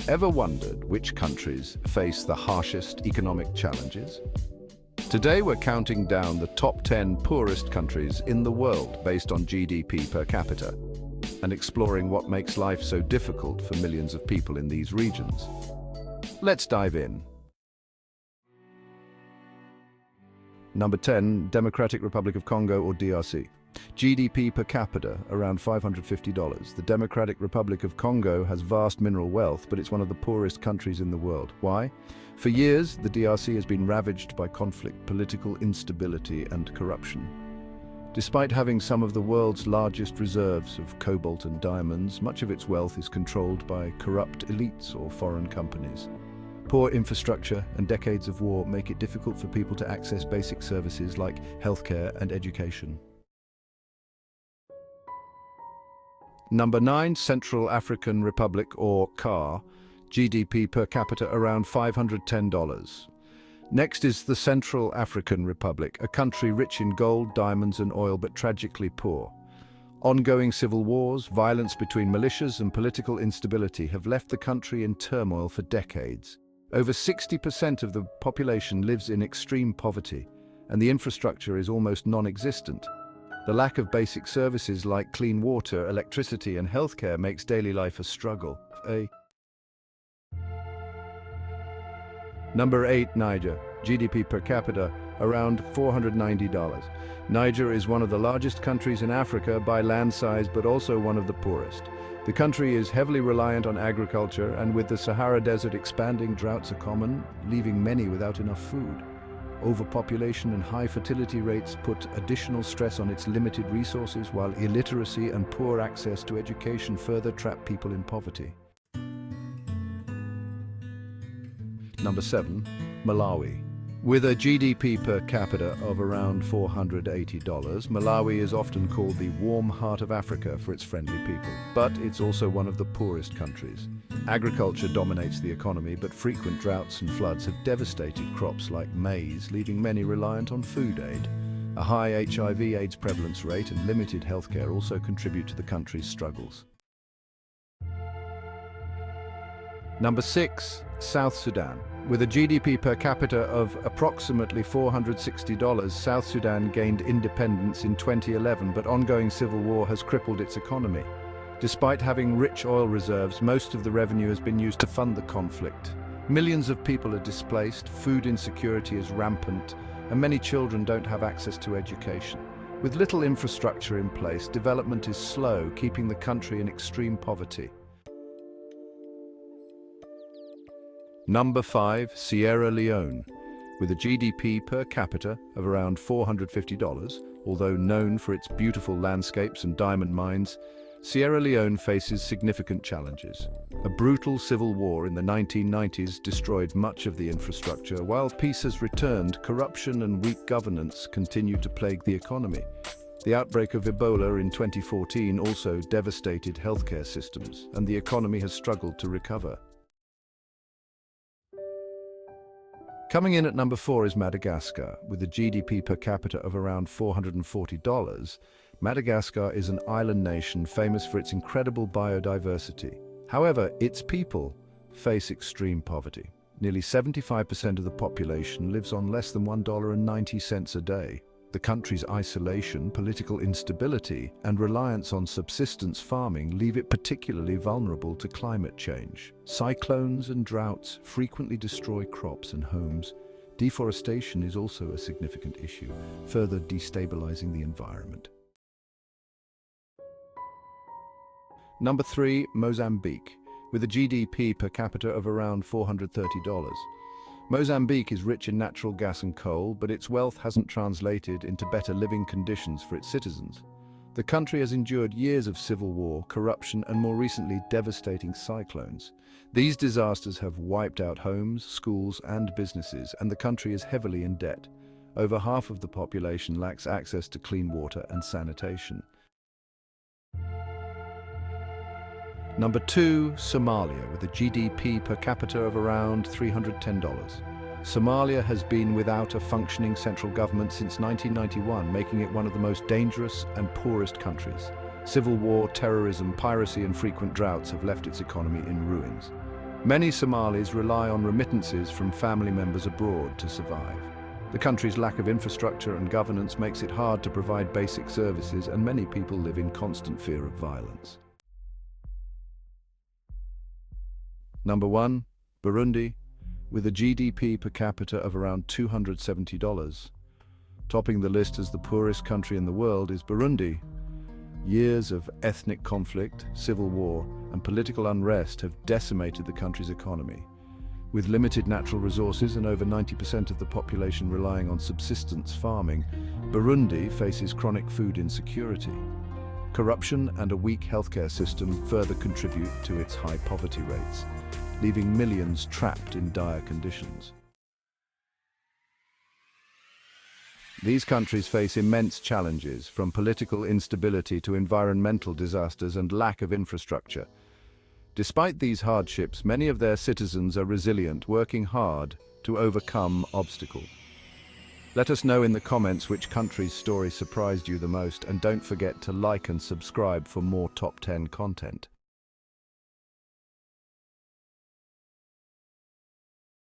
Ever wondered which countries face the harshest economic challenges? Today we're counting down the top 10 poorest countries in the world based on GDP per capita and exploring what makes life so difficult for millions of people in these regions. Let's dive in. Number 10, Democratic Republic of Congo or DRC. GDP per capita around $550. The Democratic Republic of Congo has vast mineral wealth, but it's one of the poorest countries in the world. Why? For years, the DRC has been ravaged by conflict, political instability, and corruption. Despite having some of the world's largest reserves of cobalt and diamonds, much of its wealth is controlled by corrupt elites or foreign companies. Poor infrastructure and decades of war make it difficult for people to access basic services like healthcare and education. Number 9, Central African Republic or CAR, GDP per capita around $510. Next is the Central African Republic, a country rich in gold, diamonds and oil but tragically poor. Ongoing civil wars, violence between militias and political instability have left the country in turmoil for decades. Over 60% of the population lives in extreme poverty, and the infrastructure is almost non-existent. The lack of basic services like clean water, electricity and healthcare makes daily life a struggle. Number 8, Niger. GDP per capita around $490. Niger is one of the largest countries in Africa by land size, but also one of the poorest. The country is heavily reliant on agriculture, and with the Sahara Desert expanding, droughts are common, leaving many without enough food. Overpopulation and high fertility rates put additional stress on its limited resources, while illiteracy and poor access to education further trap people in poverty. Number 7, Malawi. With a GDP per capita of around $480, Malawi is often called the warm heart of Africa for its friendly people, but it's also one of the poorest countries. Agriculture dominates the economy, but frequent droughts and floods have devastated crops like maize, leaving many reliant on food aid. A high HIV/AIDS prevalence rate and limited healthcare also contribute to the country's struggles. Number 6, South Sudan. With a GDP per capita of approximately $460, South Sudan gained independence in 2011, but ongoing civil war has crippled its economy. Despite having rich oil reserves, most of the revenue has been used to fund the conflict. Millions of people are displaced, food insecurity is rampant, and many children don't have access to education. With little infrastructure in place, development is slow, keeping the country in extreme poverty. Number 5, Sierra Leone. With a GDP per capita of around $450, although known for its beautiful landscapes and diamond mines, Sierra Leone faces significant challenges. A brutal civil war in the 1990s destroyed much of the infrastructure. While peace has returned, corruption and weak governance continue to plague the economy. The outbreak of Ebola in 2014 also devastated healthcare systems, and the economy has struggled to recover. Coming in at number 4 is Madagascar. With a GDP per capita of around $440, Madagascar is an island nation famous for its incredible biodiversity. However, its people face extreme poverty. Nearly 75% of the population lives on less than $1.90 a day. The country's isolation, political instability, and reliance on subsistence farming leave it particularly vulnerable to climate change. Cyclones and droughts frequently destroy crops and homes. Deforestation is also a significant issue, further destabilizing the environment. Number 3, Mozambique. With a GDP per capita of around $430. Mozambique is rich in natural gas and coal, but its wealth hasn't translated into better living conditions for its citizens. The country has endured years of civil war, corruption, and more recently, devastating cyclones. These disasters have wiped out homes, schools, and businesses, and the country is heavily in debt. Over half of the population lacks access to clean water and sanitation. Number 2, Somalia, with a GDP per capita of around $310. Somalia has been without a functioning central government since 1991, making it one of the most dangerous and poorest countries. Civil war, terrorism, piracy and frequent droughts have left its economy in ruins. Many Somalis rely on remittances from family members abroad to survive. The country's lack of infrastructure and governance makes it hard to provide basic services, and many people live in constant fear of violence. Number 1, Burundi, with a GDP per capita of around $270. Topping the list as the poorest country in the world is Burundi. Years of ethnic conflict, civil war, and political unrest have decimated the country's economy. With limited natural resources and over 90% of the population relying on subsistence farming, Burundi faces chronic food insecurity. Corruption and a weak healthcare system further contribute to its high poverty rates, leaving millions trapped in dire conditions. These countries face immense challenges, from political instability to environmental disasters and lack of infrastructure. Despite these hardships, many of their citizens are resilient, working hard to overcome obstacles. Let us know in the comments which country's story surprised you the most, and don't forget to like and subscribe for more Top 10 content.